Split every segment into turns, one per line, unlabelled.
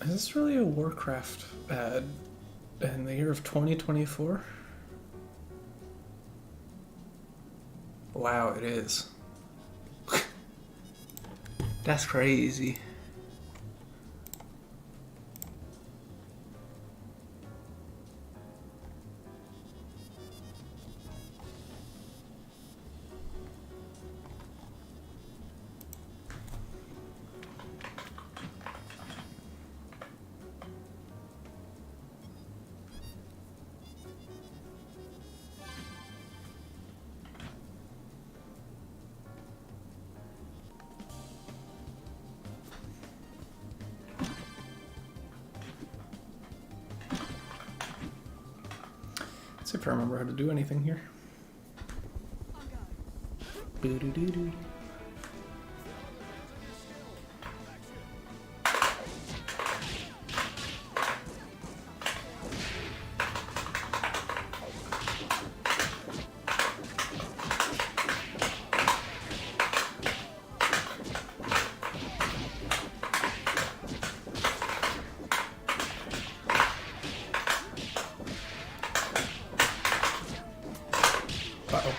Is this really a Warcraft ad in the year of 2024? Wow, it is. That's crazy. See if I remember how to do anything here. Boo-doo-doo-doo. Uh-oh.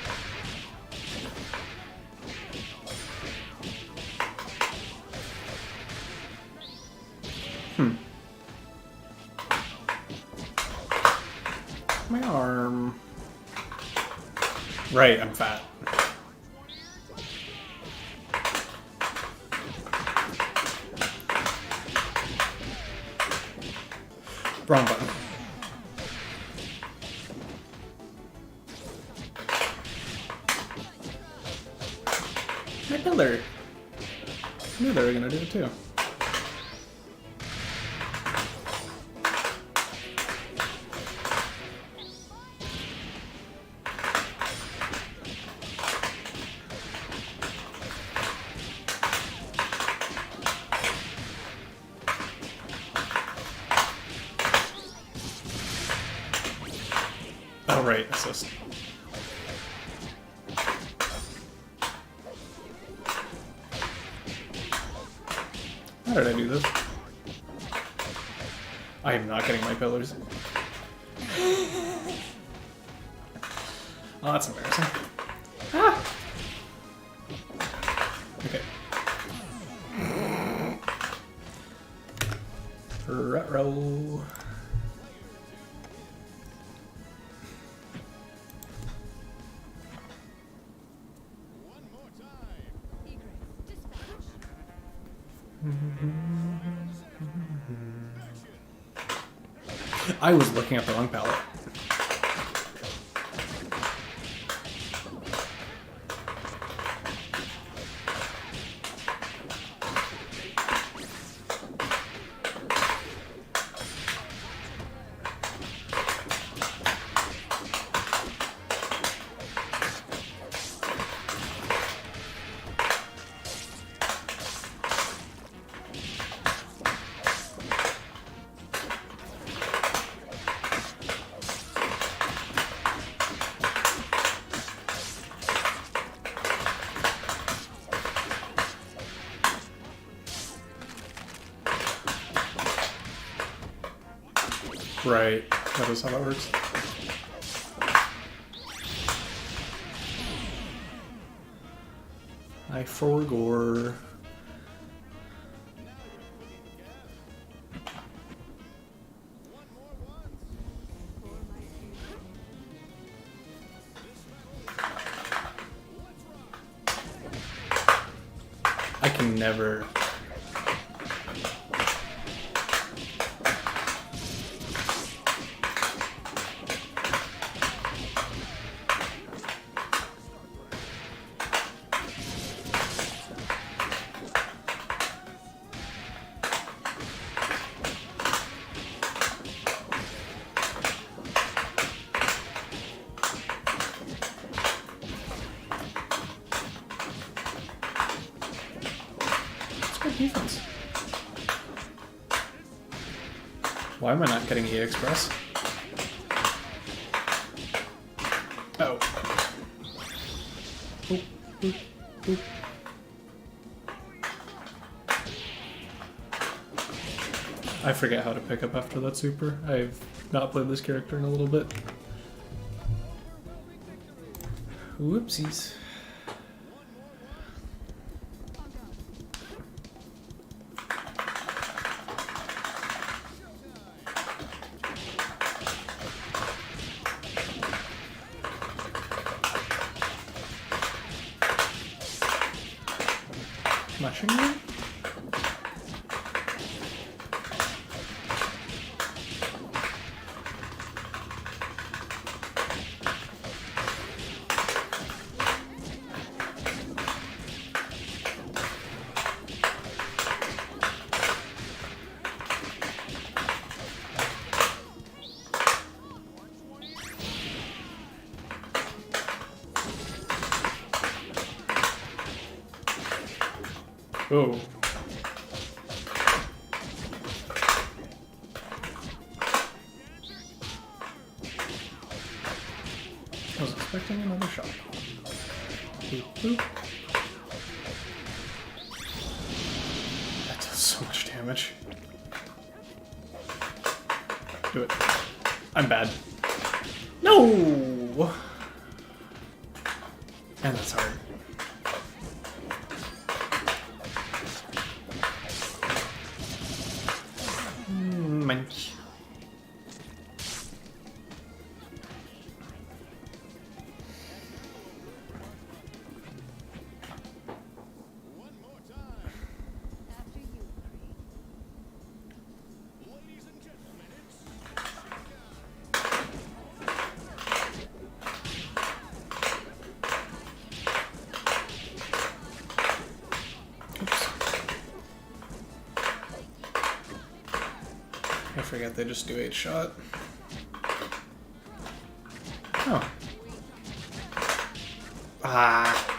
My arm. Right, I'm fat. Wrong button. My pillar. I knew they were gonna do it too. Oh right, assist. How did I do this? I am not getting my pillars. Oh, that's embarrassing. Ah! Okay. Ruh-roh. I was looking at the wrong palette. Right, that is how that works. I forgore. I can never. Defense. Why am I not getting E Express? Oh. Oop. boop, boop. I forget how to pick up after that super. I've not played this character in a little bit. Whoopsies. Smashing me? Oh. I was expecting another shot. Boop, boop. That does so much damage. Do it. I'm bad. No! And that's hard. Mensch. I forget they just do 8-shot. Oh. Ah.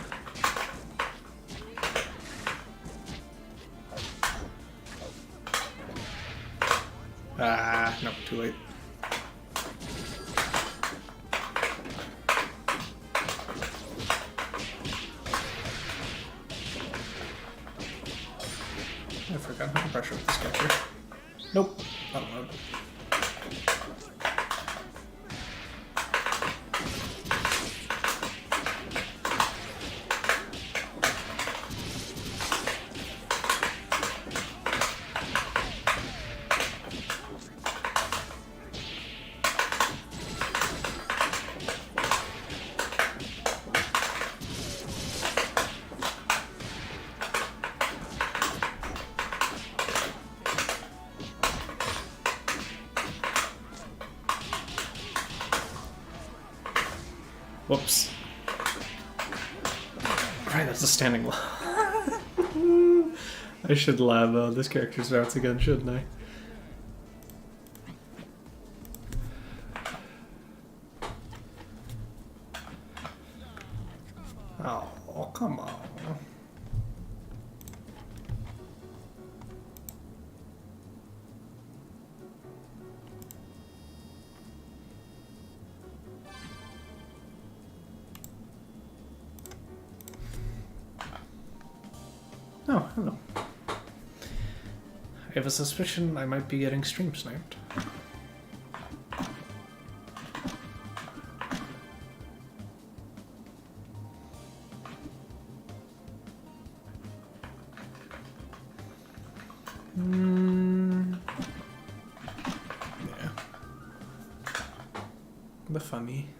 Ah, no, too late. I forgot how to pressure with this character. Nope. Not allowed. Whoops. Right, that's a standing lab. I should lab this character's routes again, shouldn't I? Oh, come on. Oh, hello. I have a suspicion I might be getting stream sniped. Yeah. The funny.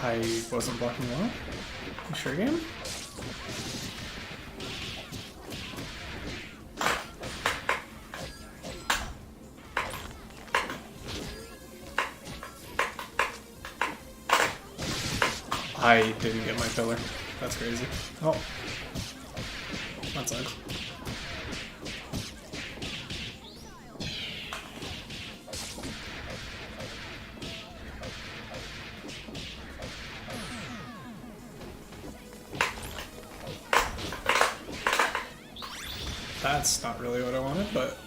I wasn't blocking well. You sure game? I didn't get my pillar. That's crazy. Oh. That sucks. That's not really what I wanted, but...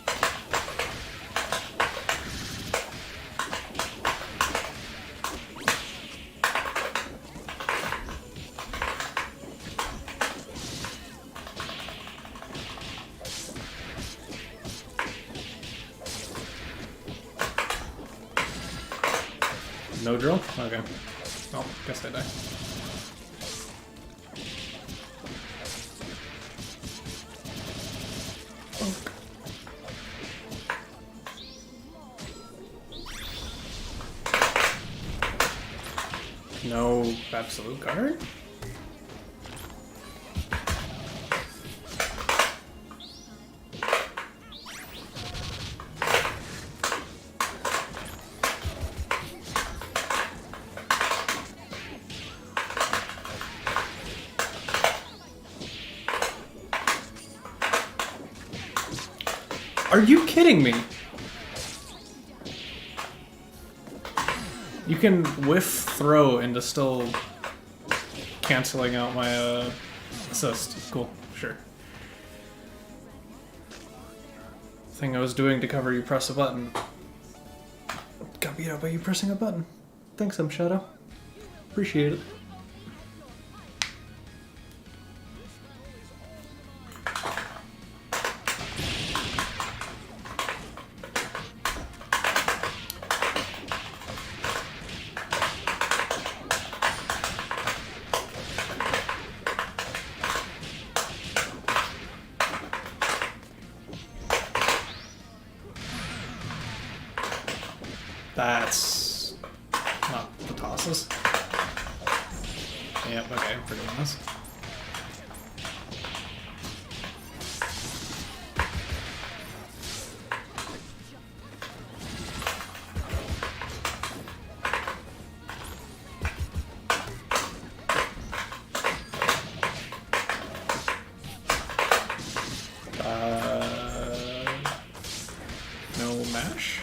No drill? Okay. Well, guess I die. No absolute guard? Are you kidding me? You can whiff throw into still canceling out my assist. Cool, sure. Thing I was doing to cover you press a button. Got beat up by you pressing a button. Thanks, Shadow. Appreciate it. That's not the tosses. Yep, okay, I'm forgetting this. No mash?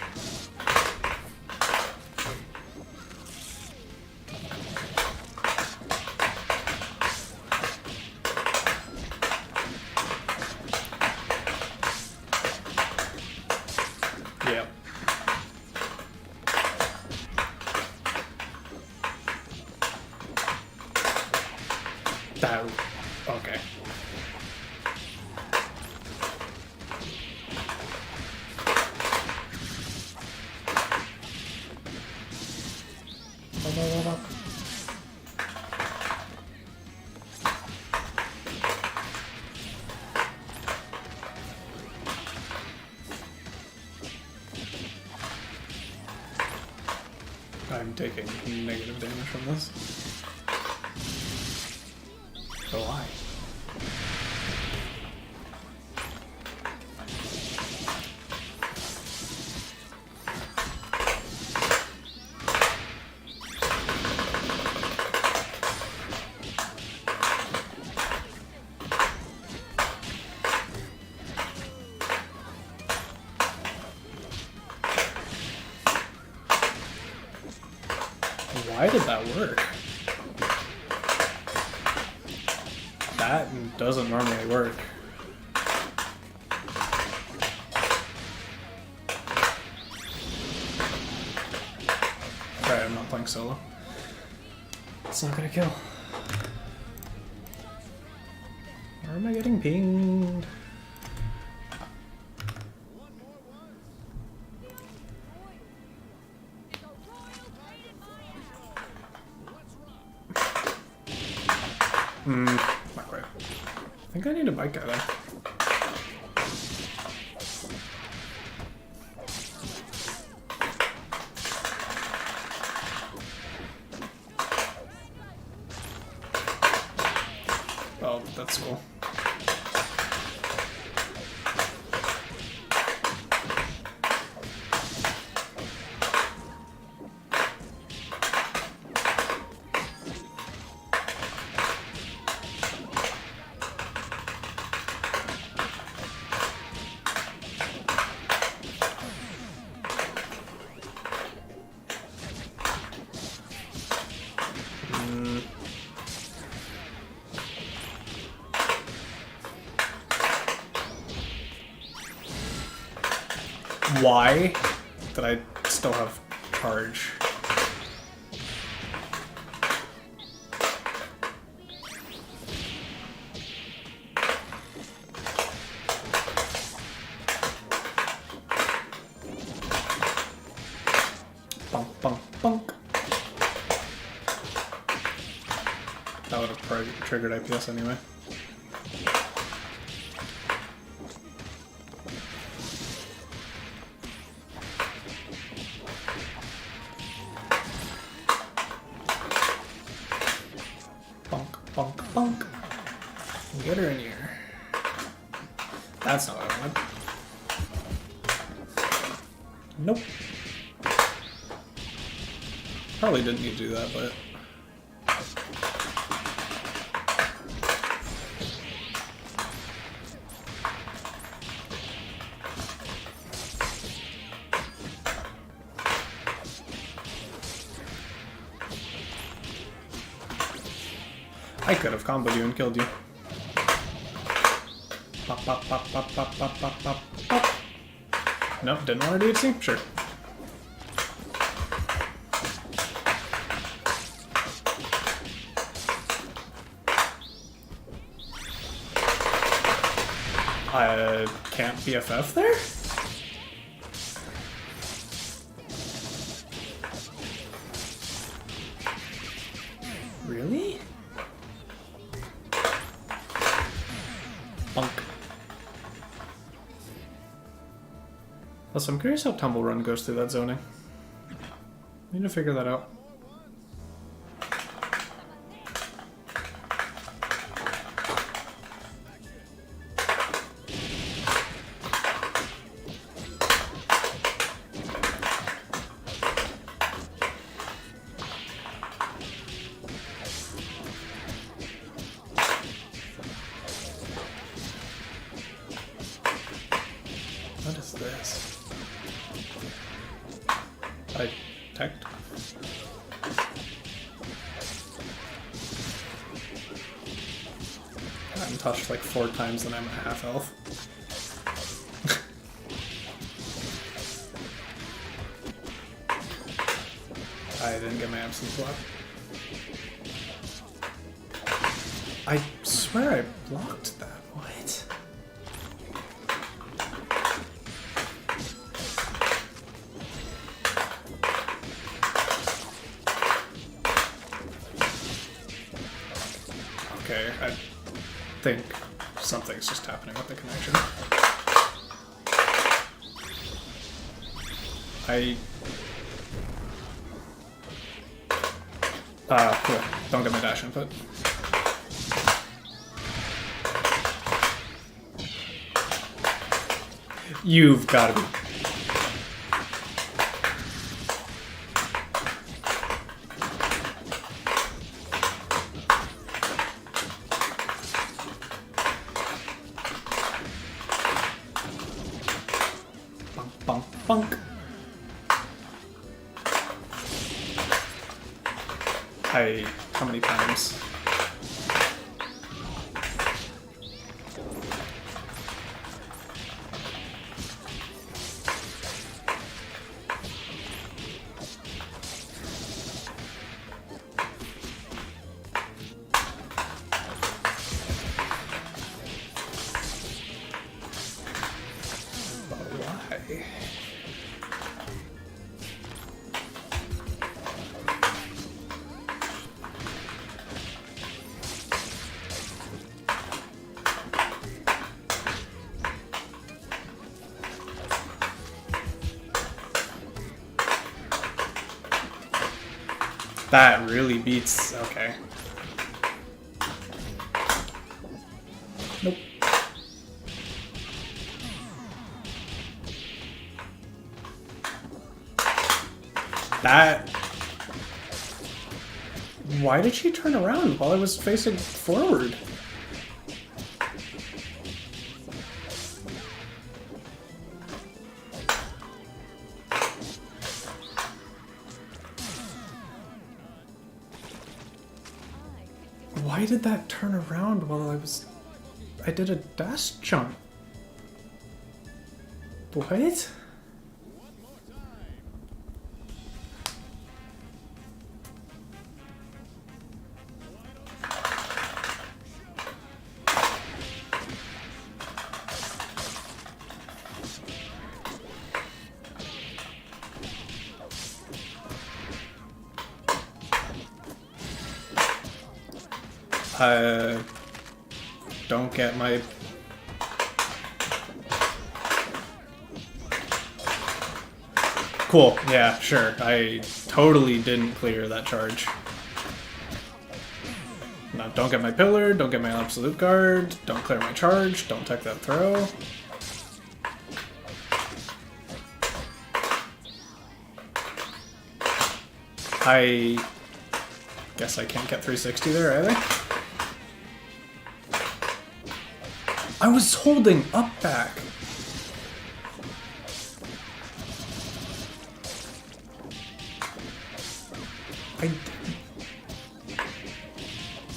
Yep. That, okay. I'm taking negative damage from this. So why? Why did that work? That doesn't normally work. Right, I'm not playing solo. It's not gonna kill. Or am I getting pinged? Not quite. I think I need a bike guy there. Oh, that's cool. why that I still have charge. Bonk, bonk, bonk. That would have triggered IPS anyway. Bonk, bonk, bonk. Get her in here. That's not what I wanted. Nope. Probably didn't need to do that, but... I could have comboed you and killed you. Pop, pop, pop, pop, pop, pop, pop, pop, pop. Nope, didn't want to DHC? Sure. Can't BFF there? Really? Bunk. Also, I'm curious how Tumble Run goes through that zoning. Need to figure that out. What is this? I teched. I'm touched like 4 times and I'm at half health. I didn't get my absence block. I swear I blocked that. What? Okay, I think something's just happening with the connection. Cool. Don't get my dash input. You've got to be... Bunk, bunk, bunk. How many times? Why? That really beats... okay. Nope. That... Why did she turn around while I was facing forward? Why did that turn around while I did a dash jump? What? Don't get my... Cool, yeah, sure. I totally didn't clear that charge. No, don't get my pillar, don't get my absolute guard, don't clear my charge, don't tech that throw. I guess I can't get 360 there either. I was holding up back.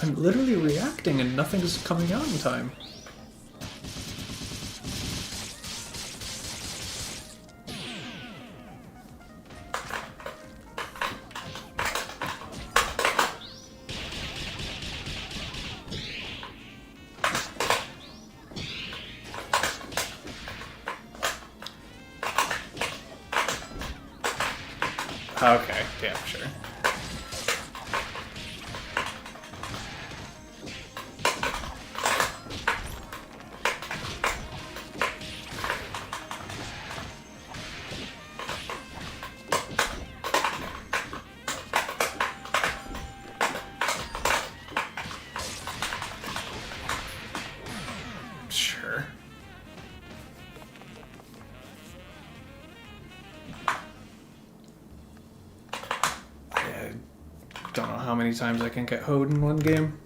I'm literally reacting and nothing's coming out in time. Okay, yeah, sure. Sure. I don't know how many times I can get hoed in one game.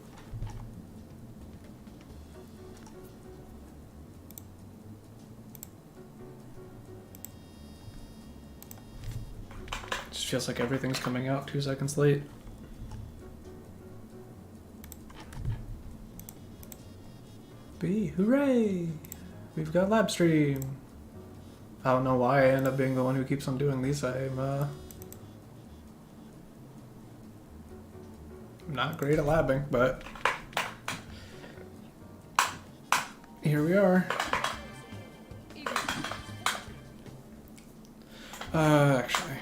Just feels like everything's coming out 2 seconds late. B, hooray! We've got lab stream. I don't know why I end up being the one who keeps on doing these. I'm not great at labbing, but here we are. Actually,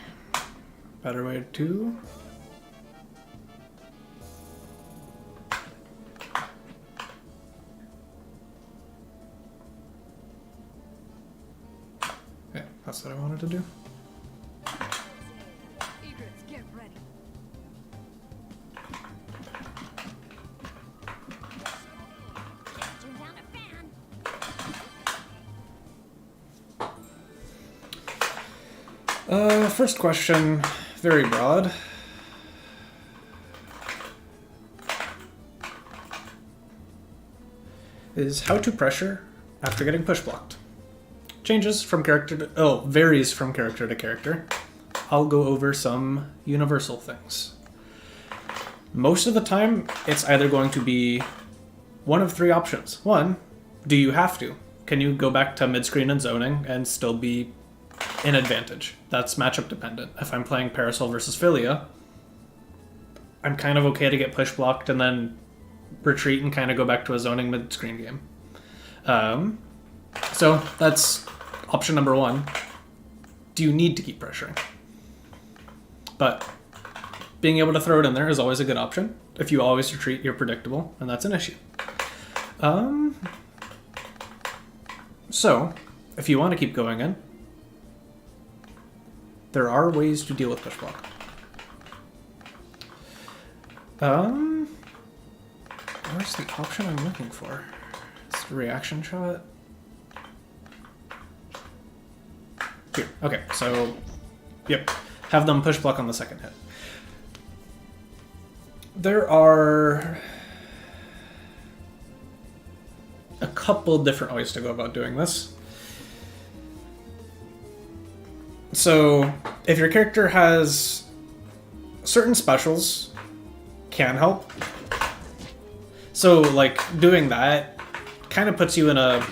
better way to. Yeah, that's what I wanted to do.
Get ready. Turn down a fan.
First question, very broad. Is how to pressure after getting push blocked. Changes from character to, varies from character to character. I'll go over some universal things. Most of the time, it's either going to be one of 3 options. 1, do you have to? Can you go back to mid-screen and zoning and still be in advantage? That's matchup dependent. If I'm playing Parasol versus Philia, I'm kind of okay to get push blocked and then retreat and kind of go back to a zoning mid-screen game. So that's option number 1. Do you need to keep pressuring? But being able to throw it in there is always a good option. If you always retreat, you're predictable, and that's an issue. So, if you want to keep going in, there are ways to deal with push block. Where's the option I'm looking for? It's the reaction shot. Here. Okay, so, yep. Have them push block on the second hit. There are a couple different ways to go about doing this. So, if your character has certain specials, can help. So, like, doing that kind of puts you in a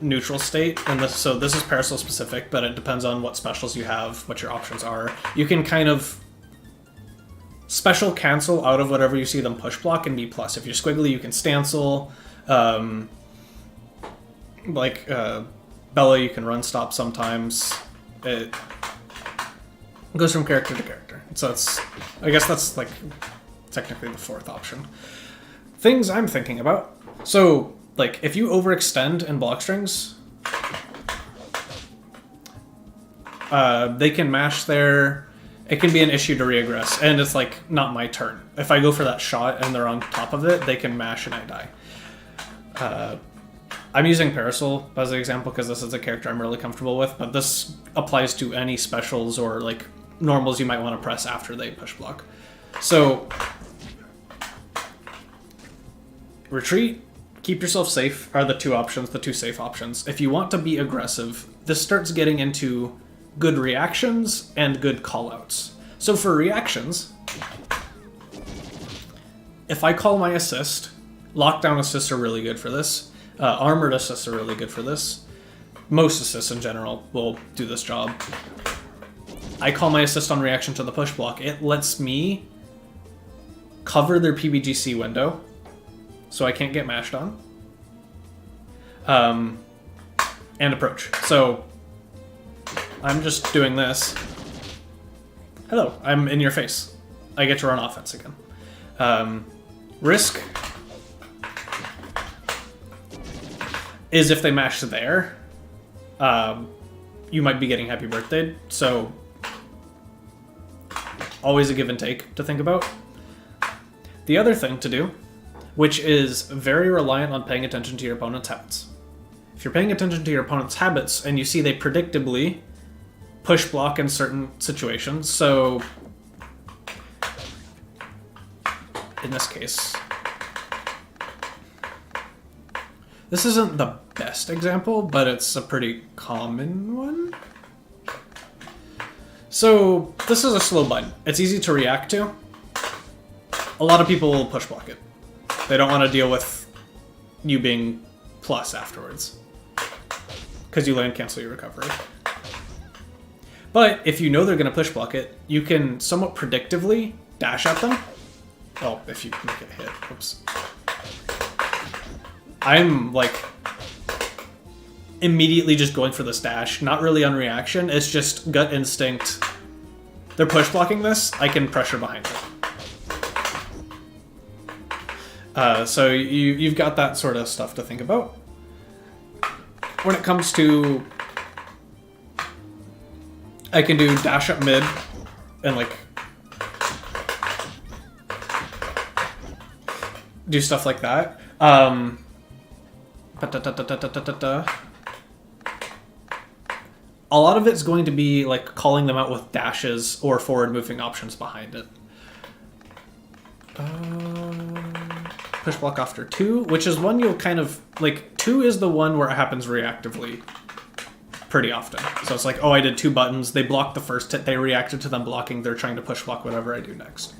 neutral state, and so this is Parasol specific, but it depends on what specials you have, what your options are. You can kind of special cancel out of whatever you see them push block and be plus. If you're squiggly, you can stancel. Bella, you can run stop sometimes. It goes from character to character. So it's, I guess that's like technically the 4th option. things I'm thinking about. So, like, if you overextend in block strings, they can mash there. It can be an issue to reaggress, and it's like not my turn. If I go for that shot and they're on top of it, they can mash and I die. I'm using Parasol as an example because this is a character I'm really comfortable with, but this applies to any specials or like normals you might want to press after they push block. So, retreat, keep yourself safe are the two options, the two safe options. If you want to be aggressive, this starts getting into good reactions and good callouts. So for reactions, if I call my assist, lockdown assists are really good for this. Armored assists are really good for this. Most assists in general will do this job. I call my assist on reaction to the push block. It lets me cover their PBGC window so I can't get mashed on. And approach. So I'm just doing this. Hello, I'm in your face. I get to run offense again. Risk is if they mash there, you might be getting happy birthday. So always a give and take to think about. The other thing to do, which is very reliant on paying attention to your opponent's habits. If you're paying attention to your opponent's habits and you see they predictably push block in certain situations, so in this case, this isn't the best example, but it's a pretty common one. So this is a slow button. It's easy to react to. A lot of people will push block it. They don't want to deal with you being plus afterwards, because you land cancel your recovery. But if you know they're going to push block it, you can somewhat predictively dash at them. Oh, if you make it hit. Oops. I'm like immediately just going for this dash, not really on reaction. It's just gut instinct. They're push blocking this, I can pressure behind it. So you've got that sort of stuff to think about. When it comes to, I can do dash up mid and like do stuff like that. A lot of it's going to be like calling them out with dashes or forward moving options behind it. Push block after 2, which is one you'll kind of like. 2 is the one where it happens reactively pretty often. So it's like, oh, I did 2 buttons, they blocked the first hit, they reacted to them blocking, they're trying to push block whatever I do next.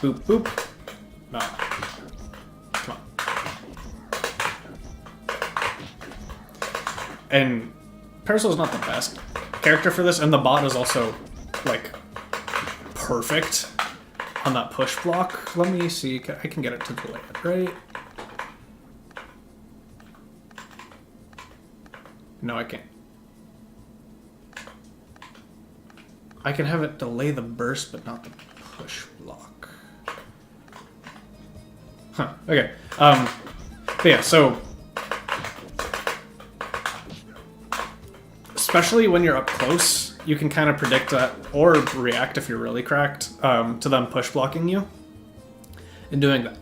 Boop, boop. No. Come on. And Parasol is not the best character for this, and the bot is also, like, perfect on that push block. Let me see, I can get it to delay it, right? No, I can't. I can have it delay the burst, but not the push block. Huh, okay. But yeah, so especially when you're up close, you can kind of predict that, or react if you're really cracked, to them push blocking you and doing that.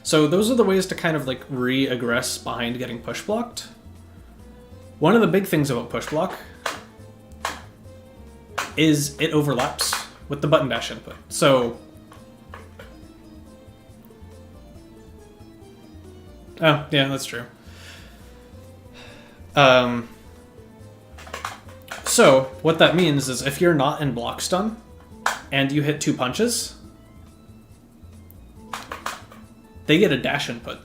So those are the ways to kind of like re-aggress behind getting push blocked. One of the big things about push block is it overlaps with the button dash input. So, oh yeah, that's true. So what that means is if you're not in block stun and you hit 2 punches, they get a dash input.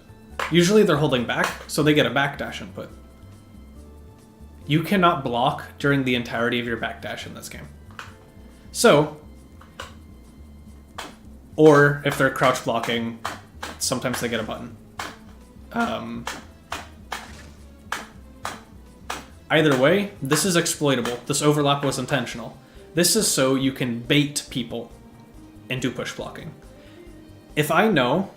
Usually they're holding back, so they get a back dash input. You cannot block during the entirety of your backdash in this game. So, or if they're crouch blocking, sometimes they get a button. Either way, this is exploitable. This overlap was intentional. This is so you can bait people into push blocking. If I know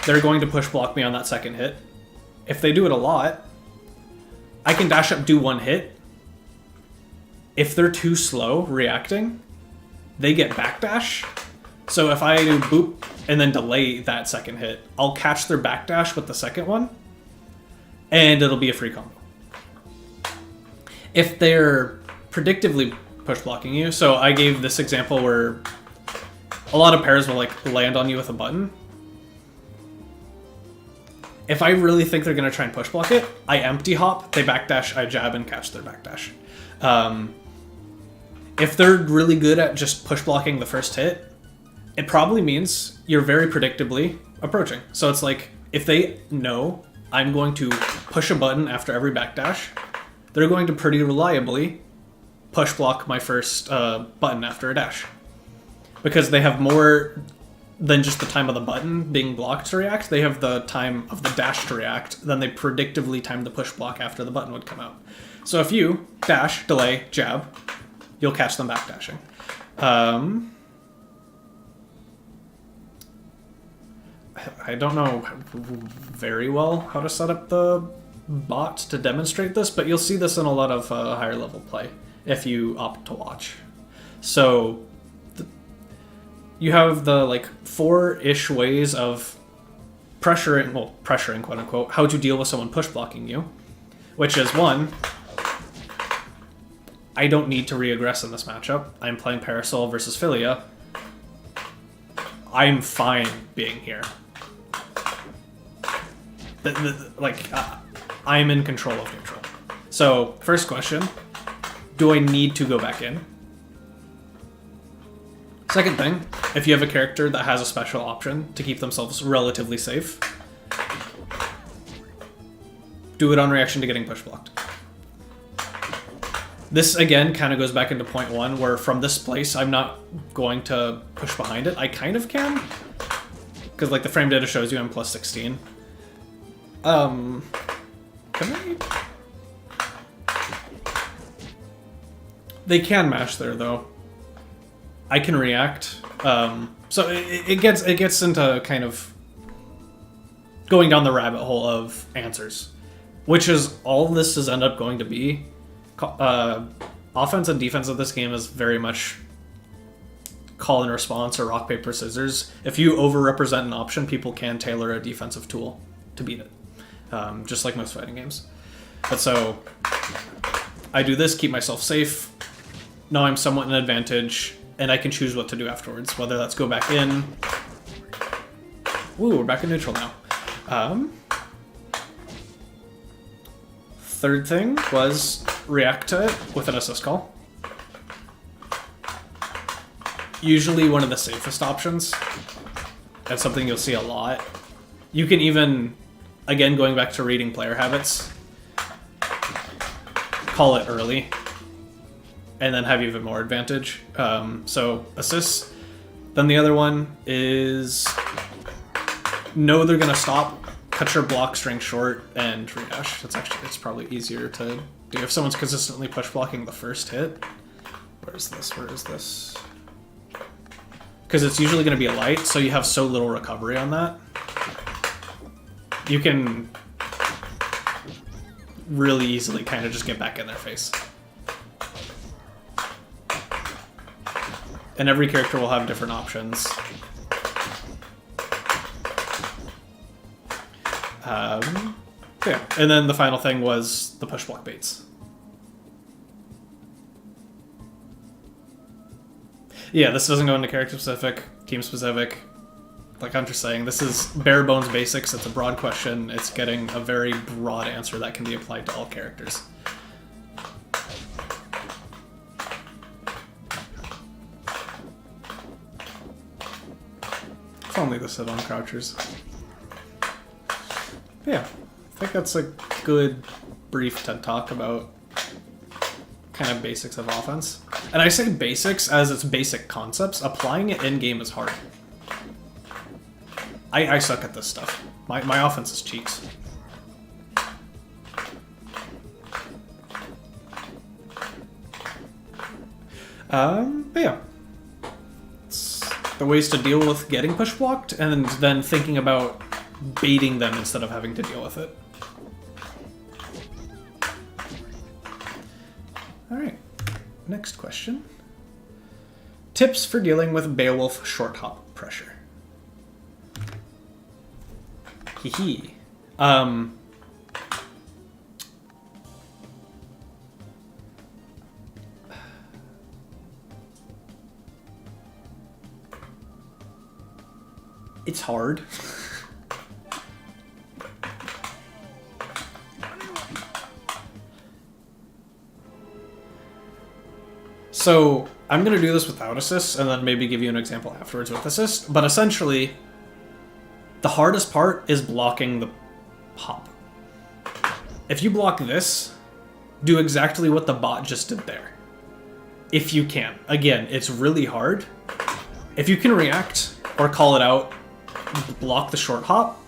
they're going to push block me on that second hit. If they do it a lot, I can dash up, do one hit. If they're too slow reacting, they get backdash. So if I do boop and then delay that second hit, I'll catch their backdash with the second one, and it'll be a free combo. If they're predictively push blocking you, so I gave this example where a lot of pairs will like land on you with a button. If I really think they're going to try and push block it, I empty hop, they backdash, I jab and catch their backdash. If they're really good at just push blocking the first hit, it probably means you're very predictably approaching. So it's like, if they know I'm going to push a button after every backdash, they're going to pretty reliably push block my first button after a dash. Because they have more than just the time of the button being blocked to react, they have the time of the dash to react, then they predictively time the push block after the button would come out. So if you dash, delay, jab, you'll catch them backdashing. I don't know very well how to set up the bot to demonstrate this, but you'll see this in a lot of higher level play if you opt to watch. So you have the like 4-ish ways of pressuring quote unquote, how to deal with someone push blocking you, which is 1, I don't need to re-aggress in this matchup. I'm playing Parasol versus Philia. I'm fine being here. I'm in control of neutral. So, first question, do I need to go back in? Second thing, if you have a character that has a special option to keep themselves relatively safe, do it on reaction to getting push blocked. This, again, kind of goes back into point 1, where from this place, I'm not going to push behind it. I kind of can, because like the frame data shows you I'm plus 16. Can I? They can mash there, though. I can react. So it gets into kind of going down the rabbit hole of answers, which is all this is end up going to be. Offense and defense of this game is very much call and response or rock, paper, scissors. If you overrepresent an option, people can tailor a defensive tool to beat it, just like most fighting games. But so I do this, keep myself safe. Now I'm somewhat in advantage, and I can choose what to do afterwards, whether that's go back in. Ooh, we're back in neutral now. Third thing was react to it with an assist call. Usually one of the safest options. That's something you'll see a lot. You can even, again, going back to reading player habits, call it early, and then have even more advantage. So assists. Then the other one is know they're gonna stop, cut your block strength short, and redash. It's probably easier to do if someone's consistently push blocking the first hit. Where is this? Because it's usually going to be a light, so you have so little recovery on that. You can really easily kind of just get back in their face. And every character will have different options. Yeah, and then the final thing was the push block baits. Yeah, this doesn't go into character specific, team specific. Like I'm just saying, this is bare bones basics. It's a broad question. It's getting a very broad answer that can be applied to all characters. If only this hit on crouchers. Yeah, I think that's a good brief TED Talk about kind of basics of offense. And I say basics as it's basic concepts. Applying it in-game is hard. I suck at this stuff. My offense is cheeks. But yeah. It's the ways to deal with getting push blocked, and then thinking about baiting them instead of having to deal with it. Alright, next question. Tips for dealing with Beowulf short hop pressure. Hee. It's hard. So I'm going to do this without assists and then maybe give you an example afterwards with assist. But essentially, the hardest part is blocking the hop. If you block this, do exactly what the bot just did there. If you can. Again, it's really hard. If you can react or call it out, block the short hop.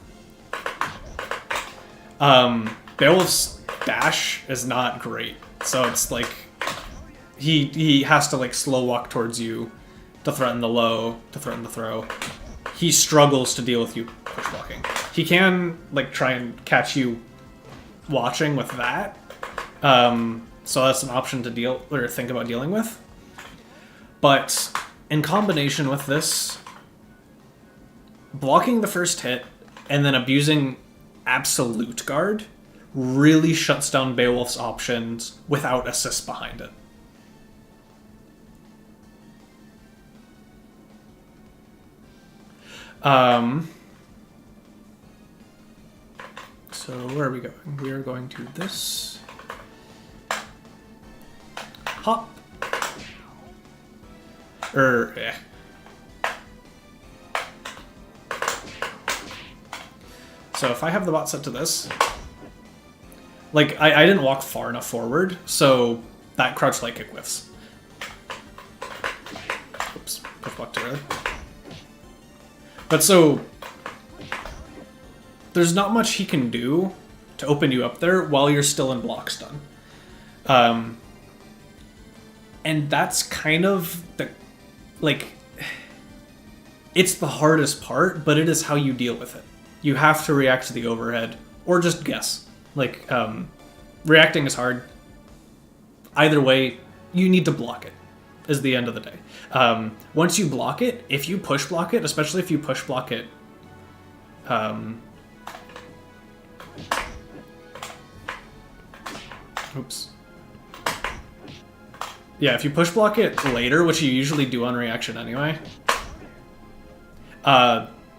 Beowulf's dash is not great. So it's like he has to like slow walk towards you to threaten the low, to threaten the throw. He struggles to deal with you push blocking. He can like try and catch you watching with that. So that's an option to deal or think about dealing with. But in combination with this, blocking the first hit and then abusing absolute guard really shuts down Beowulf's options without assist behind it. So where are we going? We are going to this. Hop. Yeah. So if I have the bot set to this, like I didn't walk far enough forward, so that crouch light kick whiffs. Oops, push block too early. But so there's not much he can do to open you up there while you're still in block stun. And that's kind of the, like, it's the hardest part, but it is how you deal with it. You have to react to the overhead, or just guess. Like, reacting is hard. Either way, you need to block it, is the end of the day. Once you block it, if you push block it, especially if you push block it, oops. Yeah, if you push block it later, which you usually do on reaction anyway,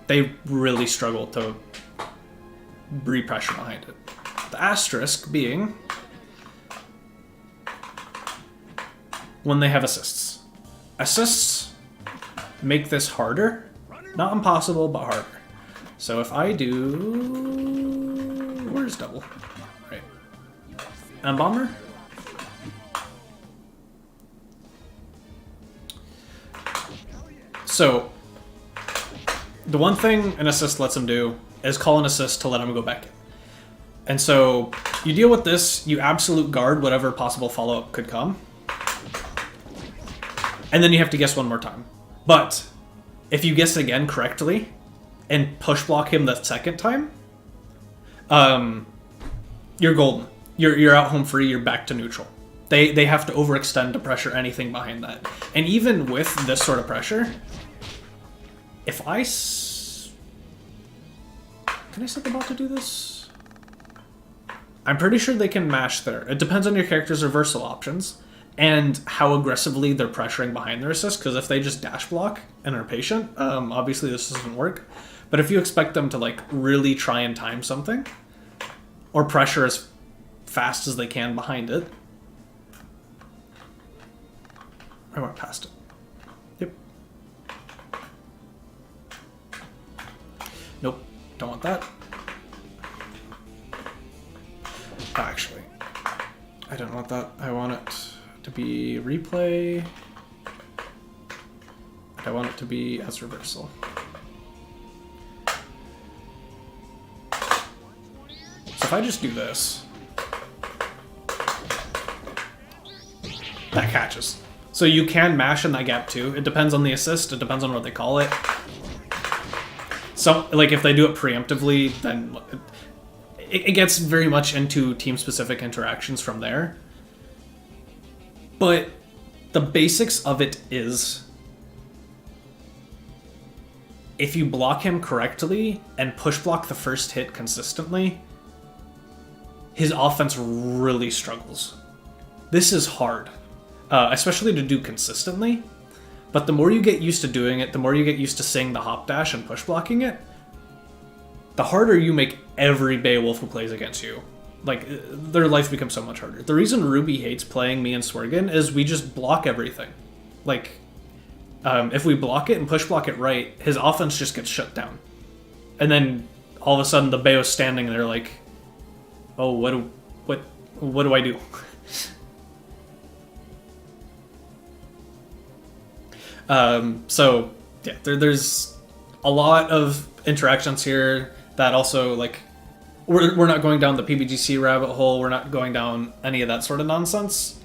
they really struggle to re-pressure behind it. The asterisk being when they have assists. Assists make this harder. Not impossible, but harder. So if I do... Where's double? Right. And bomber? So, the one thing an assist lets him do is call an assist to let him go back in. And so, you deal with this, you absolute guard whatever possible follow-up could come. And then you have to guess one more time. But, if you guess again correctly, and push block him the second time, you're golden. You're out home free, you're back to neutral. They have to overextend to pressure anything behind that. And even with this sort of pressure, if I... Can I set the bot to do this? I'm pretty sure they can mash there. It depends on your character's reversal options and how aggressively they're pressuring behind their assist, because if they just dash block and are patient, obviously this doesn't work. But if you expect them to like really try and time something, or pressure as fast as they can behind it... I went past it. Yep. Nope, don't want that. Actually, I don't want that. I want it to be replay. I want it to be as reversal. So if I just do this, that catches. So you can mash in that gap too. It depends on the assist. It depends on what they call it. some like if they do it preemptively, then it gets very much into team-specific interactions from there. But the basics of it is, if you block him correctly and push block the first hit consistently, his offense really struggles. This is hard, especially to do consistently. But the more you get used to doing it, the more you get used to saying the hop dash and push blocking it, the harder you make every Beowulf who plays against you. Like, their life becomes so much harder. The reason Ruby hates playing me and Swergen is we just block everything. Like, if we block it and push block it right, his offense just gets shut down. And then all of a sudden the Beo's standing there like, oh, what do I do? So yeah, there's a lot of interactions here that also, like, we're not going down the PBGC rabbit hole, we're not going down any of that sort of nonsense.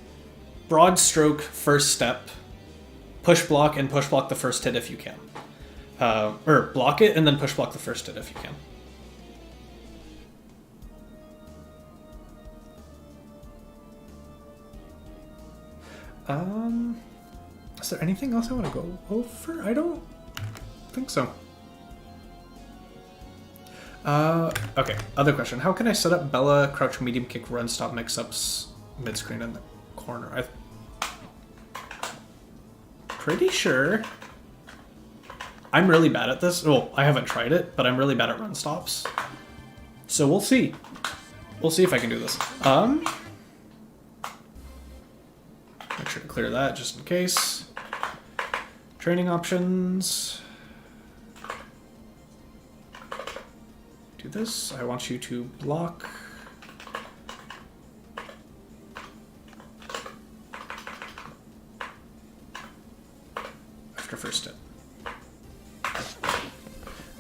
Broad stroke, first step, push block and push block the first hit if you can. Or block it and then push block the first hit if you can. Is there anything else I want to go over? I don't think so. Okay, other question. How can I set up Bella, crouch, medium kick, run, stop, mix-ups, mid-screen in the corner? I'm pretty sure I'm really bad at this. Well, I haven't tried it, but I'm really bad at run stops. So we'll see. We'll see if I can do this. Make sure to clear that just in case. Training options. Do this. I want you to block. After first hit.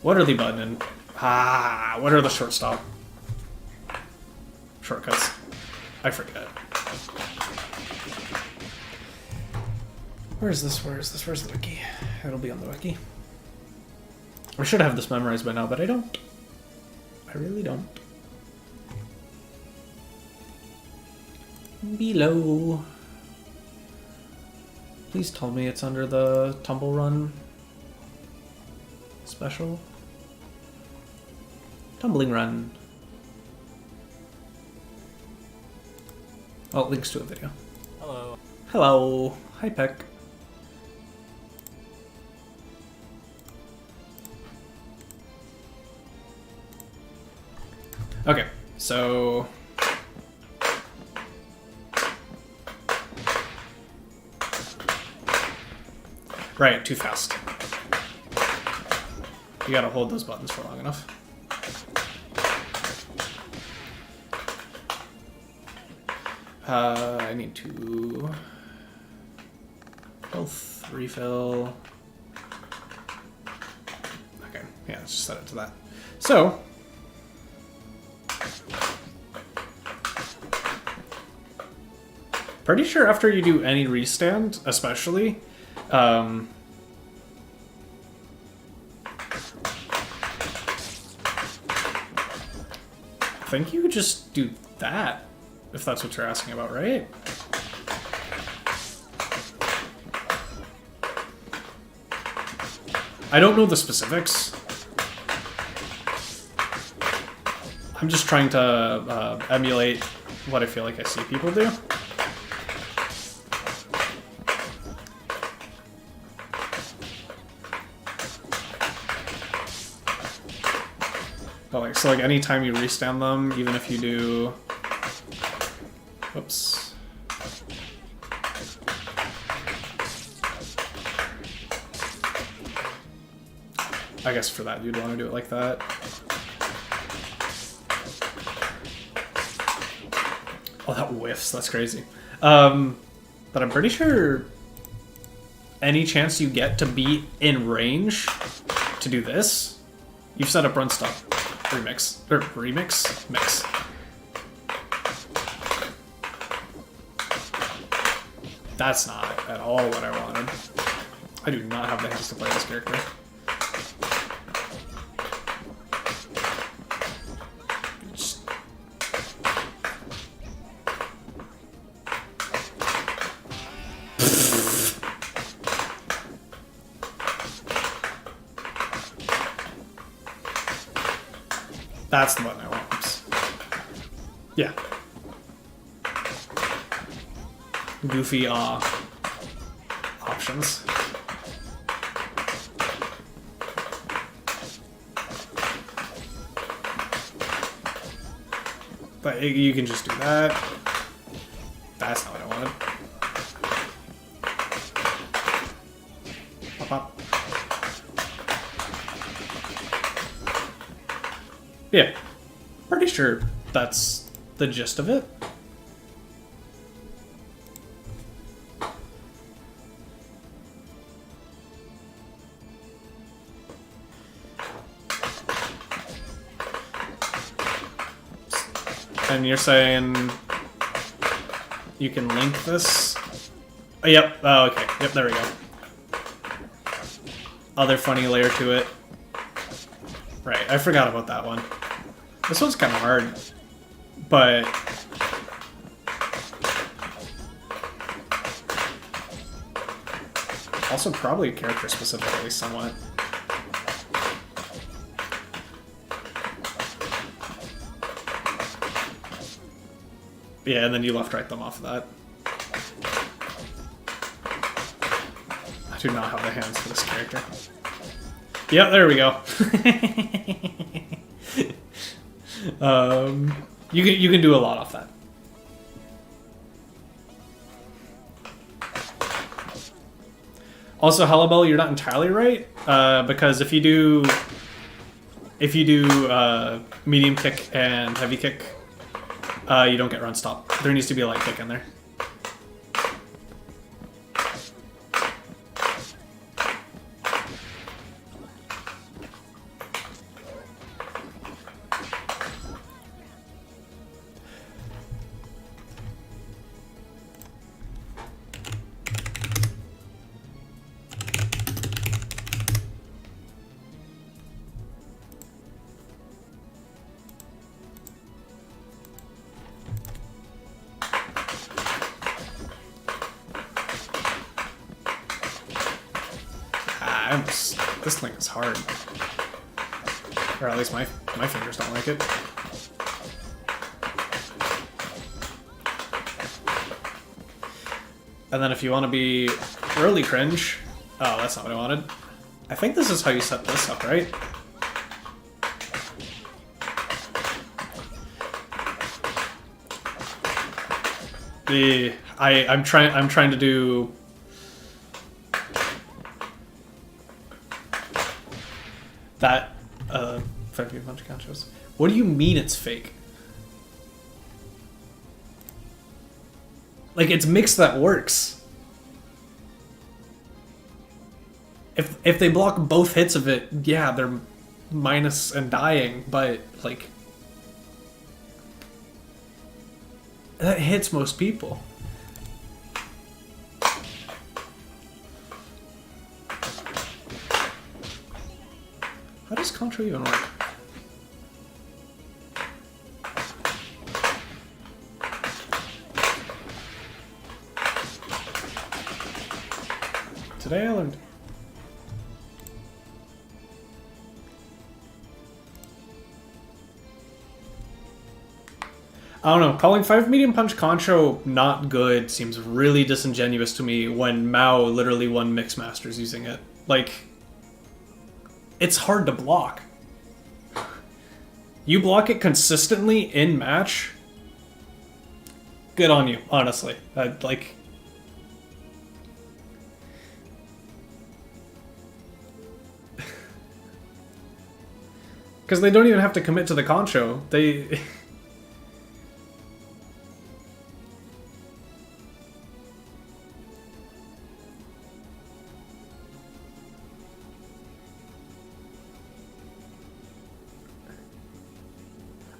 What are the button? What are the short stop? Shortcuts. I forget. Where's this? Where's the wiki? It'll be on the wiki. I should have this memorized by now, but I don't. I really don't. Below. Please tell me it's under the Tumble Run special. Tumbling Run. Oh, links to a video.
Hello.
Hello. Hi, Peck. Okay, so... Right, too fast. You gotta hold those buttons for long enough. I need to... Health, refill... Okay, yeah, let's just set it to that. So... Pretty sure after you do any restand, especially, I think you just do that, if that's what you're asking about, right? I don't know the specifics. I'm just trying to emulate what I feel like I see people do. But like, so like anytime you restand them, even if you do, whoops. I guess for that you'd want to do it like that. Oh, that whiffs. That's crazy. But I'm pretty sure any chance you get to be in range to do this, you've set up run stop. Remix. Or remix? Mix. That's not at all what I wanted. I do not have the hands to play this character. That's the button I want. Oops. Yeah. Goofy options. But you can just do that. That's not what I wanted. Pop, pop. Yeah. Pretty sure that's the gist of it. And you're saying you can link this? Oh, yep. Oh, okay. Yep, there we go. Other funny layer to it. Right, I forgot about that one. This one's kind of hard, but also probably character specifically somewhat. Yeah, and then you left-right them off of that. I do not have the hands for this character. Yep, there we go. You can do a lot off that. Also, Hellabell, you're not entirely right, because if you do medium kick and heavy kick, you don't get run stop. There needs to be a light kick in there. This thing is hard. Or at least my fingers don't like it. And then if you want to be early cringe... Oh, that's not what I wanted. I think this is how you set this up, right? I'm trying to do... That, 5 bunch of conchos. What do you mean it's fake? Like, it's mix that works. If they block both hits of it, yeah, they're minus and dying, but, like... That hits most people. How does Contra even work? Today I learned. I don't know, calling 5 medium punch Concho not good seems really disingenuous to me when Mao literally won Mix Masters using it. Like... It's hard to block. You block it consistently in match. Good on you, honestly. Like, because they don't even have to commit to the concho. They.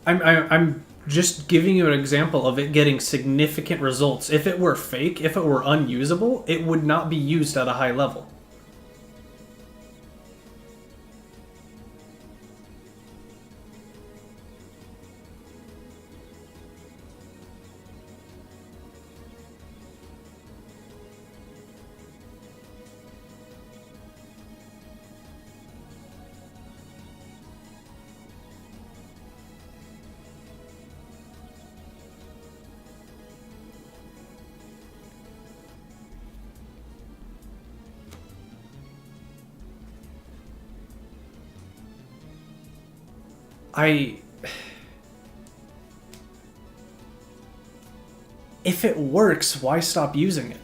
I'm just giving you an example of it getting significant results. If it were fake, if it were unusable, it would not be used at a high level. If it works, why stop using it?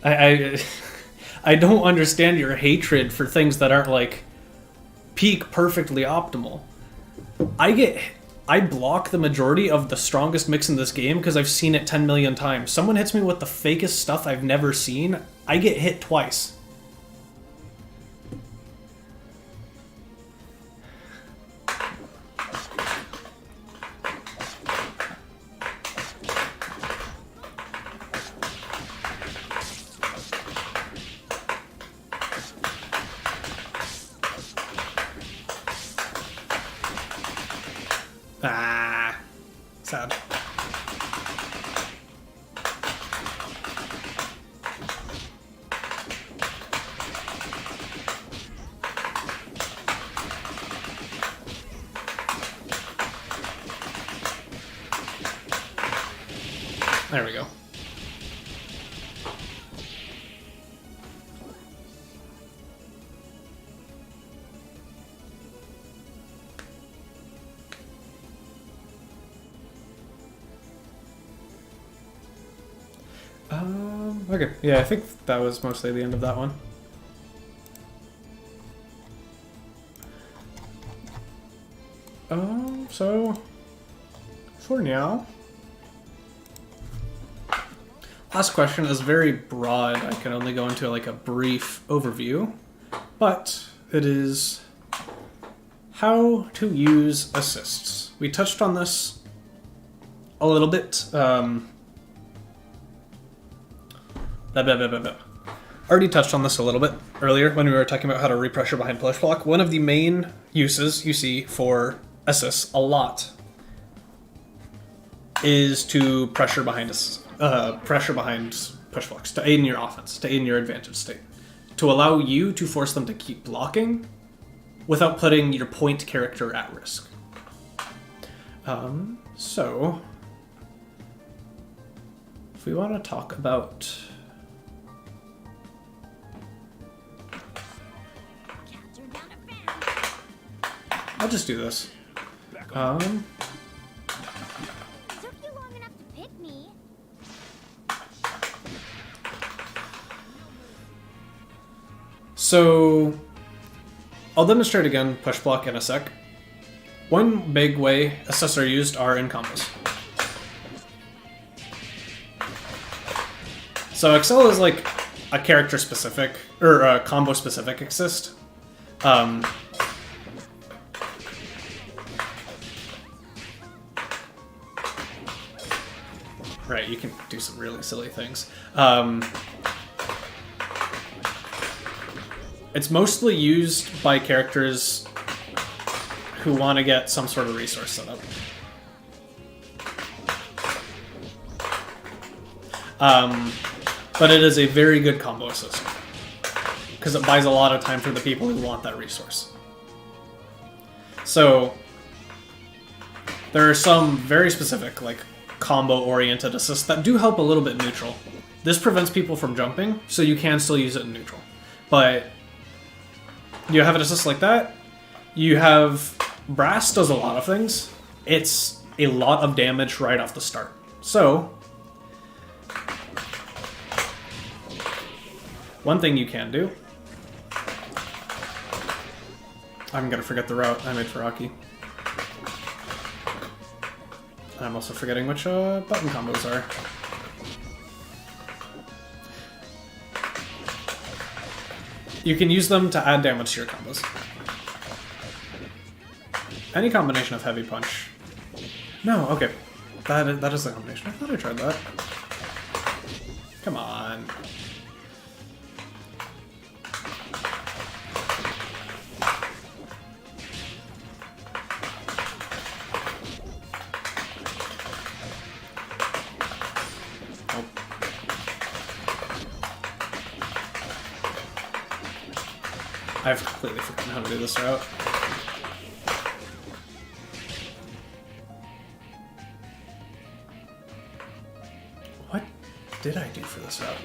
I don't understand your hatred for things that aren't like peak perfectly optimal. I block the majority of the strongest mix in this game because I've seen it 10 million times. Someone hits me with the fakest stuff I've never seen, I get hit twice. Ah, sad. There we go. Okay. Yeah, I think that was mostly the end of that one. So for now, last question is very broad. I can only go into like a brief overview, but it is how to use assists. We touched on this a little bit. Already touched on this a little bit earlier when we were talking about how to repressure behind push block. One of the main uses you see for assists a lot is to pressure behind push blocks, to aid in your offense, to aid in your advantage state, to allow you to force them to keep blocking without putting your point character at risk. So if we want to talk about I'll just do this.
Took you long enough to pick me.
So I'll demonstrate again push block in a sec. One big way assists are used are in combos. So Excel is like a character specific or a combo specific assist. Right, you can do some really silly things. It's mostly used by characters who want to get some sort of resource set up. But it is a very good combo assist because it buys a lot of time for the people who want that resource. So there are some very specific, like, combo-oriented assists that do help a little bit neutral. This prevents people from jumping, so you can still use it in neutral. But you have an assist like that. You have Brass does a lot of things. It's a lot of damage right off the start. So one thing you can do. I'm gonna forget the route I made for Rocky. I'm also forgetting which button combos are. You can use them to add damage to your combos. Any combination of heavy punch. No, okay. That is the combination. I thought I tried that. Come on. I've completely forgotten how to do this route. What did I do for this route?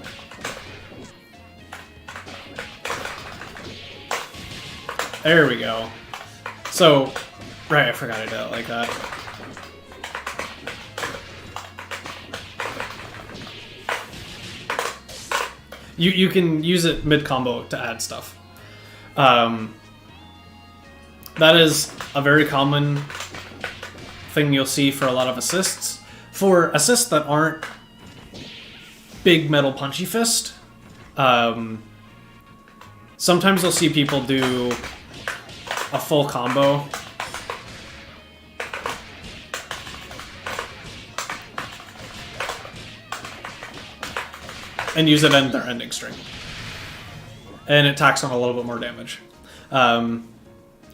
There we go. So, right, I forgot I did it like that. You can use it mid-combo to add stuff. That is a very common thing you'll see for a lot of assists. For assists that aren't big metal punchy fist, sometimes you'll see people do a full combo. And use it in their ending string. And it tacks on a little bit more damage.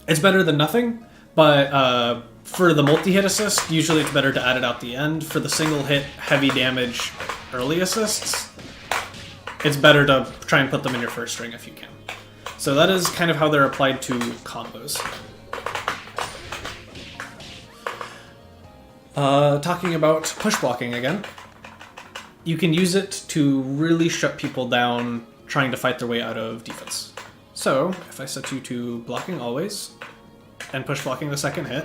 It's better than nothing, but for the multi-hit assist, usually it's better to add it out the end. For the single-hit, heavy damage early assists, it's better to try and put them in your first string if you can. So that is kind of how they're applied to combos. Talking about push blocking again. You can use it to really shut people down trying to fight their way out of defense. So, if I set you to blocking always, and push blocking the second hit...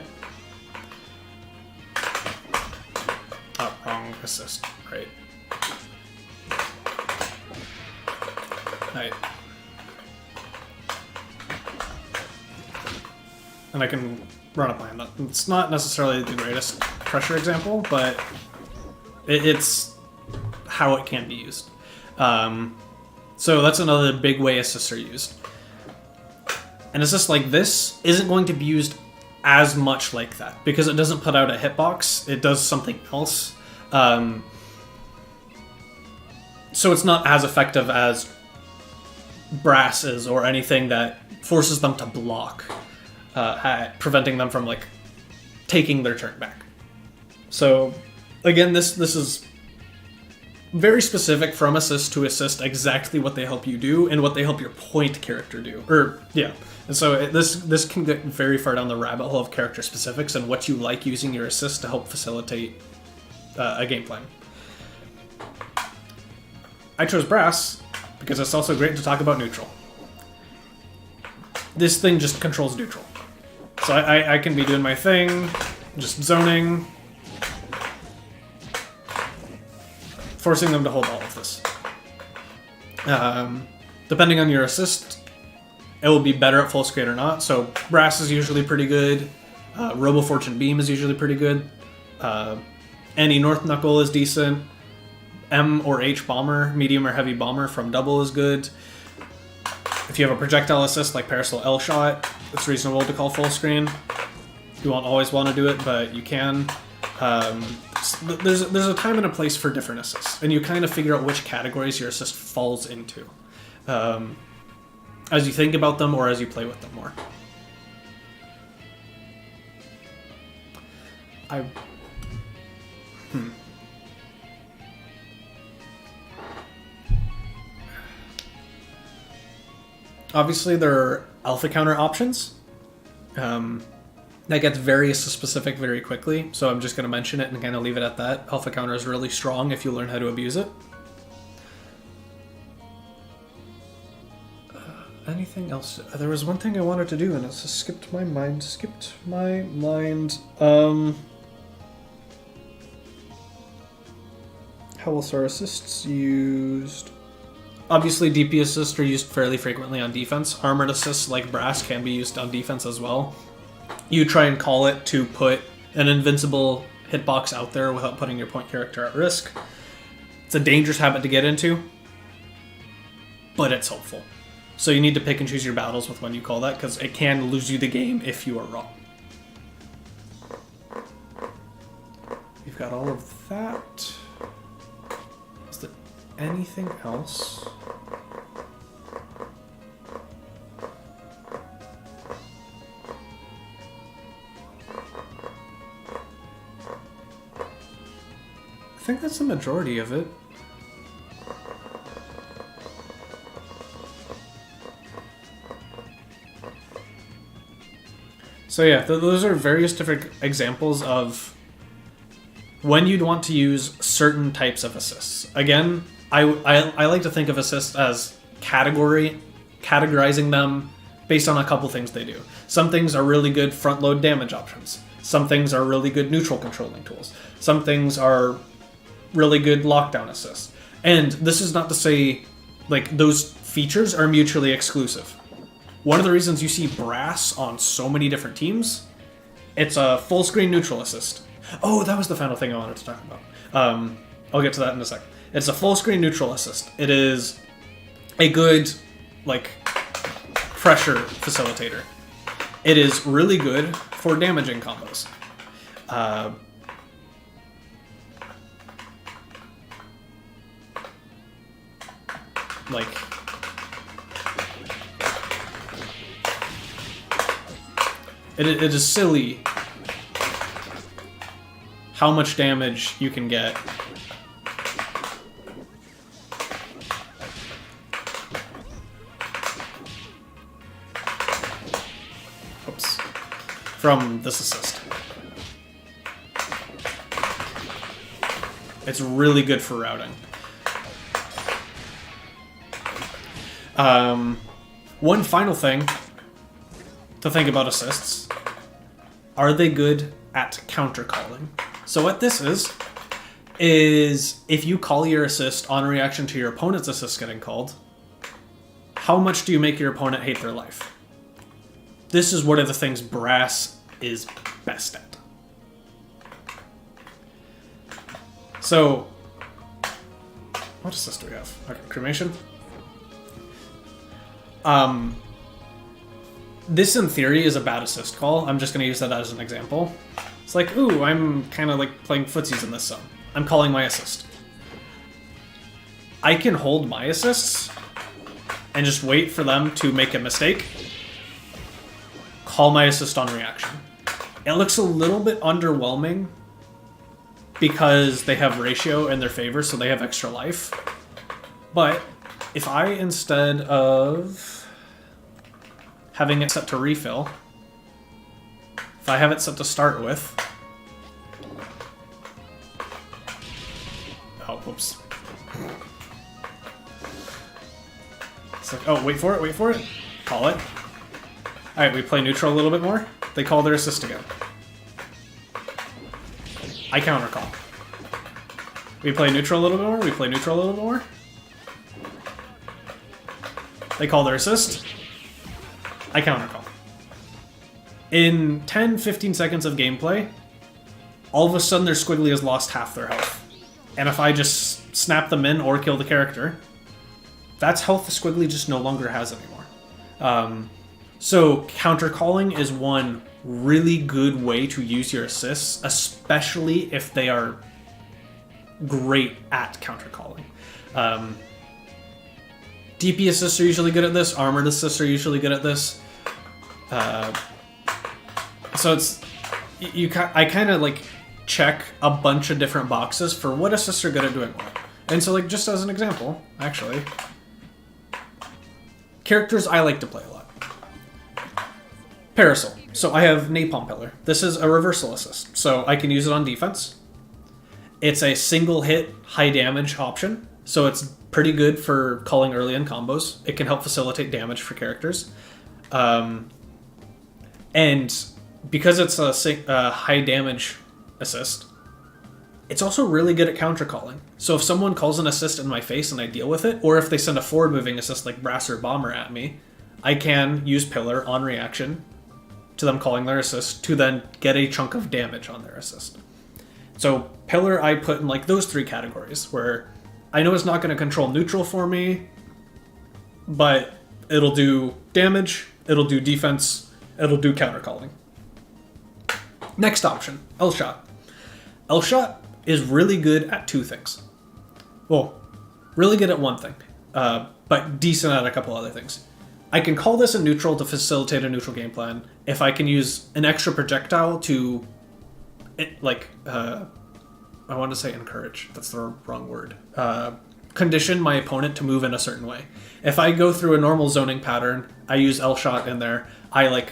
Oh, wrong assist. Right. Right. And I can run a plan. It's not necessarily the greatest pressure example, but it's how it can be used. So that's another big way assists are used. An assist like this isn't going to be used as much like that, because it doesn't put out a hitbox, it does something else. So it's not as effective as brass is, or anything that forces them to block, preventing them from like taking their turn back. So again, this is very specific from assist to assist, exactly what they help you do and what they help your point character do. And so this can get very far down the rabbit hole of character specifics and what you like using your assist to help facilitate a game plan. I chose brass because it's also great to talk about neutral. This thing just controls neutral. So I can be doing my thing, just zoning, forcing them to hold all of this. Depending on your assist, it will be better at full screen or not. So brass is usually pretty good. Robo Fortune Beam is usually pretty good. Any North Knuckle is decent. M or H Bomber, medium or heavy bomber from double is good. If you have a projectile assist like Parasol L Shot, it's reasonable to call full screen. You won't always want to do it, but you can. There's a time and a place for different assists, and you kind of figure out which categories your assist falls into as you think about them or as you play with them more. Obviously, there are alpha counter options. That gets very specific very quickly, so I'm just going to mention it and kind of leave it at that. Alpha counter is really strong if you learn how to abuse it. Anything else? There was one thing I wanted to do and it's skipped my mind. How else are assists used? Obviously, DP assists are used fairly frequently on defense. Armored assists like brass can be used on defense as well. You try and call it to put an invincible hitbox out there without putting your point character at risk. It's a dangerous habit to get into, but it's helpful. So you need to pick and choose your battles with when you call that, because it can lose you the game if you are wrong. We've got all of that. Is there anything else? I think that's the majority of it. So yeah, those are various different examples of when you'd want to use certain types of assists. Again, I like to think of assists as categorizing them based on a couple things they do. Some things are really good front load damage options. Some things are really good neutral controlling tools. Some things are really good lockdown assist. And this is not to say like those features are mutually exclusive. One of the reasons you see brass on so many different teams, it's a full screen neutral assist. Oh, that was the final thing I wanted to talk about. I'll get to that in a second. It's a full screen neutral assist. It is a good like pressure facilitator. It is really good for damaging combos. Like, it is silly how much damage you can get from this assist. It's really good for routing. One final thing to think about assists. Are they good at counter calling? So what this is if you call your assist on reaction to your opponent's assist getting called, how much do you make your opponent hate their life? This is one of the things brass is best at. So, what assist do we have? Okay, cremation. This in theory is a bad assist call. I'm just going to use that as an example. It's like, ooh, I'm kind of like playing footsies in this zone. I'm calling my assist. I can hold my assists and just wait for them to make a mistake. Call my assist on reaction. It looks a little bit underwhelming because they have ratio in their favor, so they have extra life. But if I, instead of having it set to refill, if I have it set to start with... Oh, whoops. It's like, oh, wait for it. Call it. Alright, we play neutral a little bit more. They call their assist again. I counter call. We play neutral a little bit more. They call their assist. I counter call. In 10-15 seconds of gameplay, all of a sudden their squiggly has lost half their health. And if I just snap them in or kill the character, that's health the squiggly just no longer has anymore. So counter calling is one really good way to use your assists, especially if they are great at counter calling. DP assists are usually good at this. Armored assists are usually good at this. So it's I kind of like check a bunch of different boxes for what assists are good at doing what. And so like just as an example, actually, characters I like to play a lot. Parasol. So I have Napalm Pillar. This is a reversal assist, so I can use it on defense. It's a single hit, high damage option, so it's pretty good for calling early in combos. It can help facilitate damage for characters. And because it's a high damage assist, it's also really good at counter calling. So if someone calls an assist in my face and I deal with it, or if they send a forward moving assist like Brass or Bomber at me, I can use Pillar on reaction to them calling their assist to then get a chunk of damage on their assist. So Pillar I put in like those three categories where I know it's not going to control neutral for me, but it'll do damage, it'll do defense, it'll do counter calling. Next option, L-Shot. L-Shot is really good at two things. Well, really good at one thing, but decent at a couple other things. I can call this a neutral to facilitate a neutral game plan if I can use an extra projectile to, I want to say encourage. That's the wrong word. Condition my opponent to move in a certain way. If I go through a normal zoning pattern, I use L-Shot in there, I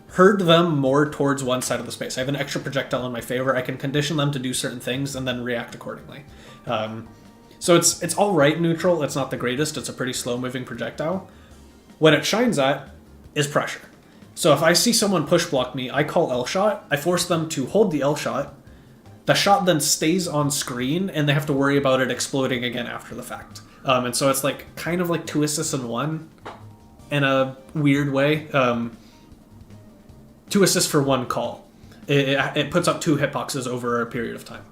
herd them more towards one side of the space. I have an extra projectile in my favor. I can condition them to do certain things and then react accordingly. So it's all right neutral. It's not the greatest. It's a pretty slow moving projectile. What it shines at is pressure. So if I see someone push block me, I call L shot, I force them to hold the L shot, the shot then stays on screen, and they have to worry about it exploding again after the fact. And so it's like kind of like 2 assists in one, in a weird way. 2 assists for 1 call. It puts up 2 hitboxes over a period of time.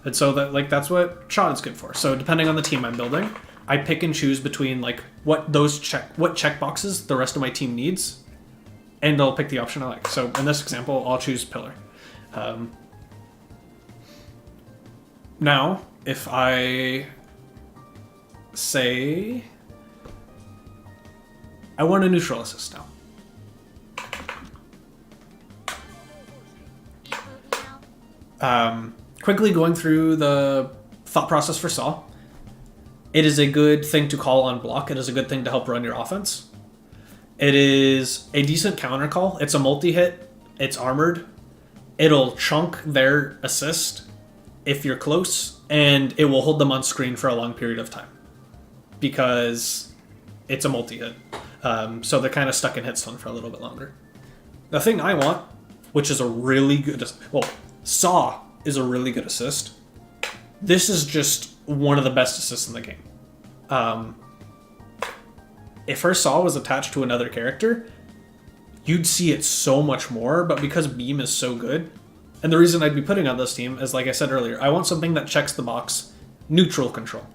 And so that's what shot is good for. So depending on the team I'm building, I pick and choose between like what checkboxes the rest of my team needs, and I'll pick the option I like. So in this example, I'll choose pillar. Now, if I say I want a neutral assist now. Quickly going through the thought process for Saw. It is a good thing to call on block. It is a good thing to help run your offense. It is a decent counter call. It's a multi-hit. It's armored. It'll chunk their assist if you're close, and it will hold them on screen for a long period of time because it's a multi-hit. So they're kind of stuck in hit stun for a little bit longer. The thing I want, which is a really good... Well, Saw is a really good assist. This is just one of the best assists in the game. If her Saw was attached to another character, you'd see it so much more, but because Beam is so good, and the reason I'd be putting on this team is, like I said earlier, I want something that checks the box neutral control.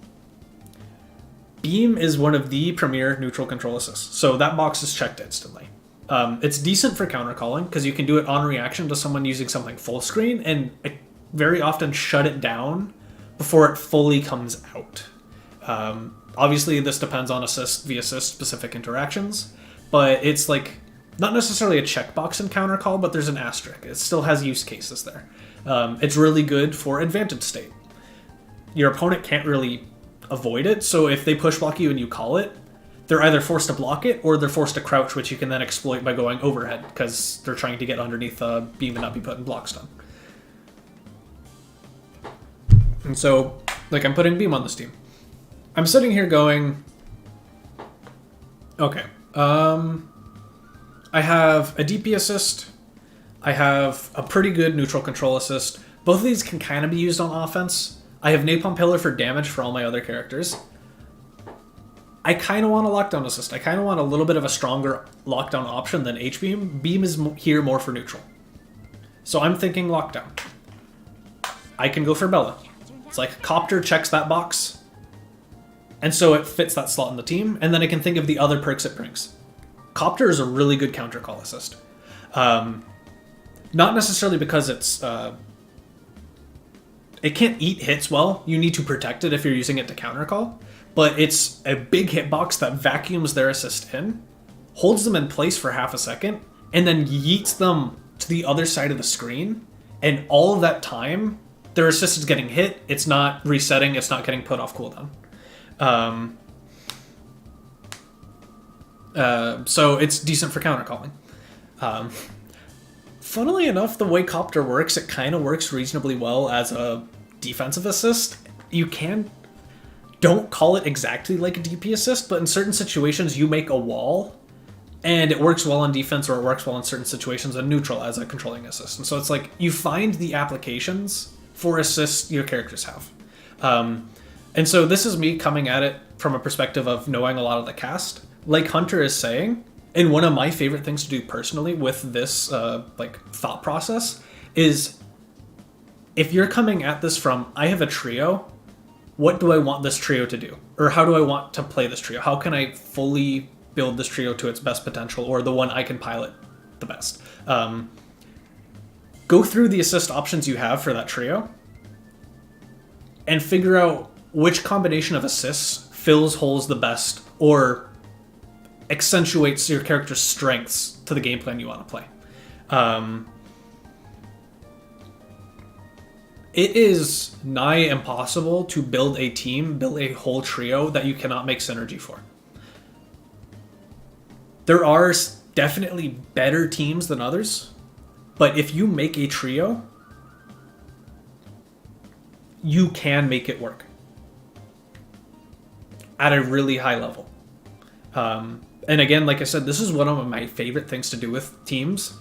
Beam is one of the premier neutral control assists, so that box is checked instantly. It's decent for counter calling because you can do it on reaction to someone using something full screen and very often shut it down before it fully comes out. Obviously, this depends on assist v assist specific interactions, but it's like not necessarily a checkbox in counter call, but there's an asterisk. It still has use cases there. It's really good for advantage state. Your opponent can't really avoid it, so if they push block you and you call it, they're either forced to block it or they're forced to crouch, which you can then exploit by going overhead because they're trying to get underneath a beam and not be put in block stun. And so, like, I'm putting Beam on this team. I'm sitting here going, okay, I have a DP assist, I have a pretty good neutral control assist. Both of these can kind of be used on offense. I have Napalm Pillar for damage for all my other characters. I kind of want a lockdown assist. I kind of want a little bit of a stronger lockdown option than H-Beam. Beam is here more for neutral. So I'm thinking lockdown. I can go for Bella. It's like Copter checks that box, and so it fits that slot in the team, and then I can think of the other perks it brings. Copter is a really good counter call assist. Not necessarily because it's... it can't eat hits well. You need to protect it if you're using it to counter call. But it's a big hitbox that vacuums their assist in, holds them in place for half a second, and then yeets them to the other side of the screen. And all of that time, their assist is getting hit. It's not resetting. It's not getting put off cooldown. So it's decent for counter calling. Funnily enough, the way Copter works, it kind of works reasonably well as a defensive assist. You can... Don't call it exactly like a DP assist, but in certain situations you make a wall, and it works well on defense, or it works well in certain situations on neutral as a controlling assist. And so it's like you find the applications for assists your characters have. And so this is me coming at it from a perspective of knowing a lot of the cast. Like Hunter is saying, and one of my favorite things to do personally with this thought process is if you're coming at this from, I have a trio, what do I want this trio to do? Or how do I want to play this trio? How can I fully build this trio to its best potential, or the one I can pilot the best? Go through the assist options you have for that trio and figure out which combination of assists fills holes the best or accentuates your character's strengths to the game plan you want to play. It is nigh impossible to build a team, build a whole trio that you cannot make synergy for. There are definitely better teams than others, but if you make a trio, you can make it work at a really high level. And again, like I said, this is one of my favorite things to do with teams.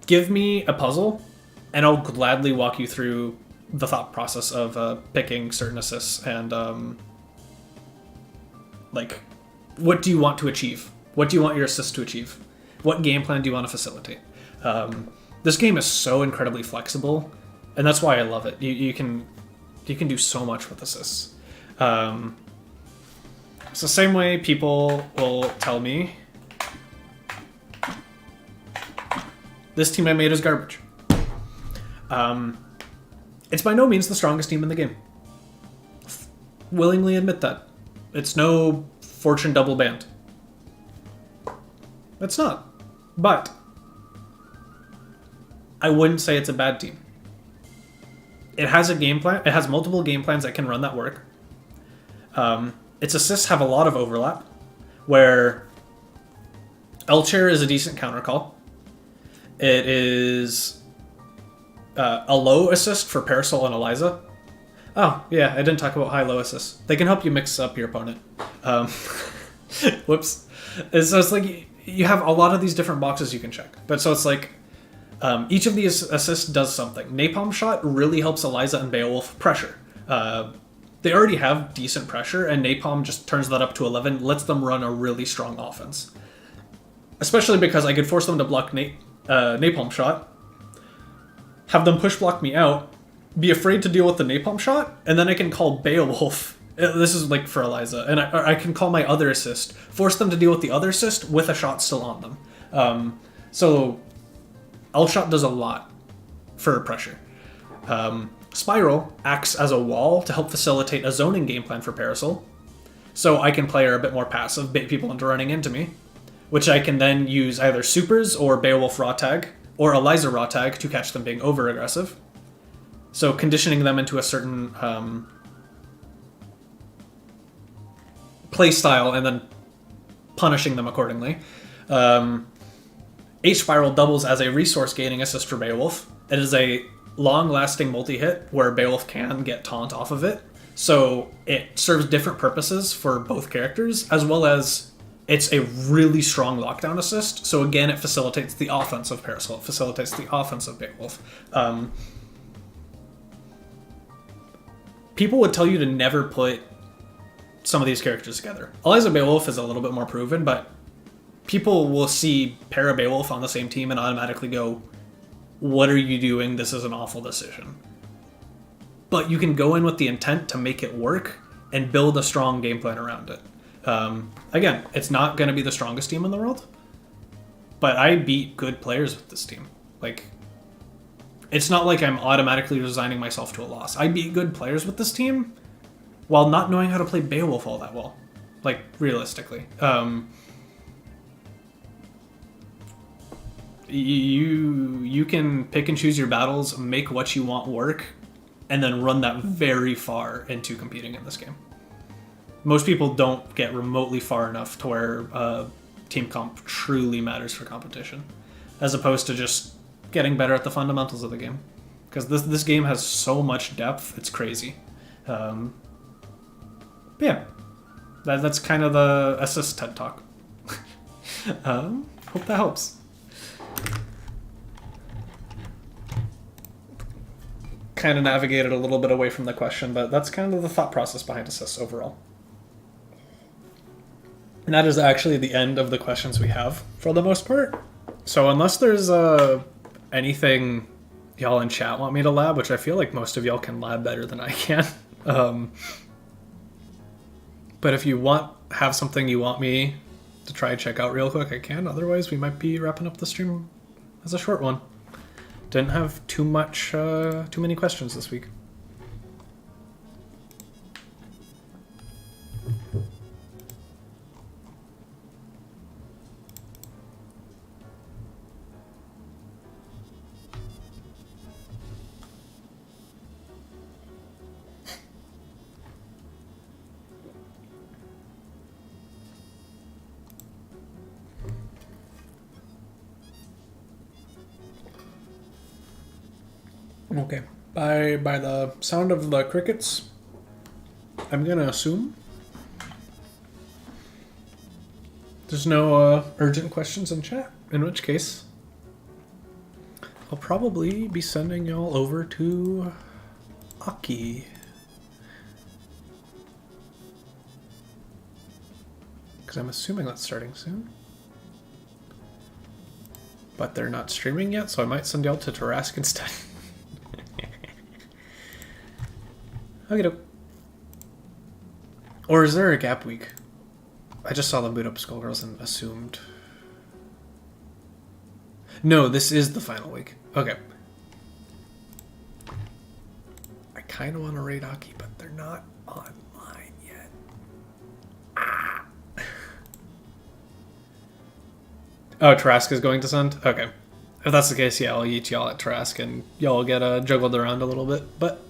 Give me a puzzle, and I'll gladly walk you through the thought process of picking certain assists and like, what do you want to achieve? What do you want your assist to achieve? What game plan do you want to facilitate? This game is so incredibly flexible, and that's why I love it. You can do so much with assists. It's the same way people will tell me, this team I made is garbage. It's by no means the strongest team in the game. Willingly admit that. It's no Fortune double band. It's not. But I wouldn't say it's a bad team. It has a game plan. It has multiple game plans that can run that work. Its assists have a lot of overlap, where L-Chair is a decent counter call. It is a low assist for Parasol and Eliza. Oh, yeah, I didn't talk about high-low assists. They can help you mix up your opponent. Whoops. And so it's like you have a lot of these different boxes you can check. But so it's like each of these assists does something. Napalm Shot really helps Eliza and Beowulf pressure. They already have decent pressure, and Napalm just turns that up to 11, lets them run a really strong offense. Especially because I could force them to block Napalm Shot, have them push block me out, be afraid to deal with the Napalm Shot, and then I can call Beowulf. This is like for Eliza, and I can call my other assist, force them to deal with the other assist with a shot still on them. So L-Shot does a lot for pressure. Spiral acts as a wall to help facilitate a zoning game plan for Parasol, so I can play her a bit more passive, bait people into running into me, which I can then use either Supers or Beowulf Raw Tag, or Eliza Raw Tag to catch them being over-aggressive. So conditioning them into a certain play style and then punishing them accordingly. H-Spiral doubles as a resource gaining assist for Beowulf. It is a long-lasting multi-hit where Beowulf can get taunt off of it. So it serves different purposes for both characters, as well as it's a really strong lockdown assist. So again, it facilitates the offense of Parasol. It facilitates the offense of Beowulf. People would tell you to never put some of these characters together. Eliza Beowulf is a little bit more proven, but people will see Para Beowulf on the same team and automatically go, what are you doing? This is an awful decision. But you can go in with the intent to make it work and build a strong game plan around it. Again, it's not going to be the strongest team in the world, but I beat good players with this team. Like, it's not like I'm automatically resigning myself to a loss. I beat good players with this team while not knowing how to play Beowulf all that well. Like, realistically. You can pick and choose your battles, make what you want work, and then run that very far into competing in this game. Most people don't get remotely far enough to where team comp truly matters for competition, as opposed to just getting better at the fundamentals of the game. Because this game has so much depth, it's crazy. Yeah, that's kind of the assist TED Talk. Hope that helps. Kind of navigated a little bit away from the question, but that's kind of the thought process behind assists overall. And that is actually the end of the questions we have for the most part. So unless there's anything y'all in chat want me to lab, which I feel like most of y'all can lab better than I can. But if you have something you want me to try and check out real quick, I can. Otherwise, we might be wrapping up the stream as a short one. Didn't have too many questions this week. Okay, by the sound of the crickets, I'm gonna assume There's no urgent questions in chat, in which case I'll probably be sending y'all over to Aki. Because I'm assuming that's starting soon. But they're not streaming yet, so I might send y'all to Tarask instead. Okay, doke. Or is there a gap week? I just saw them boot up Skullgirls and assumed. No, this is the final week. Okay. I kind of want to raid Aki, but they're not online yet. Ah. Oh, Tarask is going to send? Okay. If that's the case, yeah, I'll eat y'all at Tarask and y'all get juggled around a little bit, but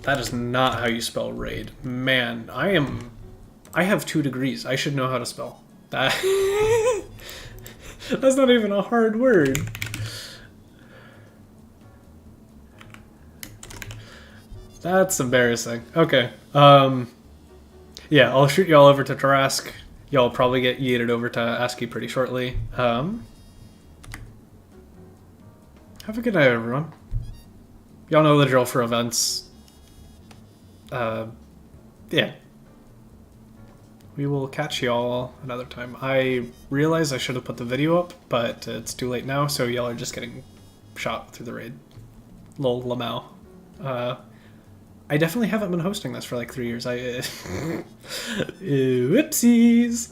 that is not how you spell raid. Man, I have 2 degrees. I should know how to spell that. That's not even a hard word. That's embarrassing. Okay. Yeah, I'll shoot y'all over to Tarask. Y'all probably get yeeted over to ASCII pretty shortly. Have a good night, everyone. Y'all know the drill for events. Yeah. We will catch y'all another time. I realize I should have put the video up, but it's too late now, so y'all are just getting shot through the raid. Lol, Lamau. I definitely haven't been hosting this for like 3 years. Whoopsies!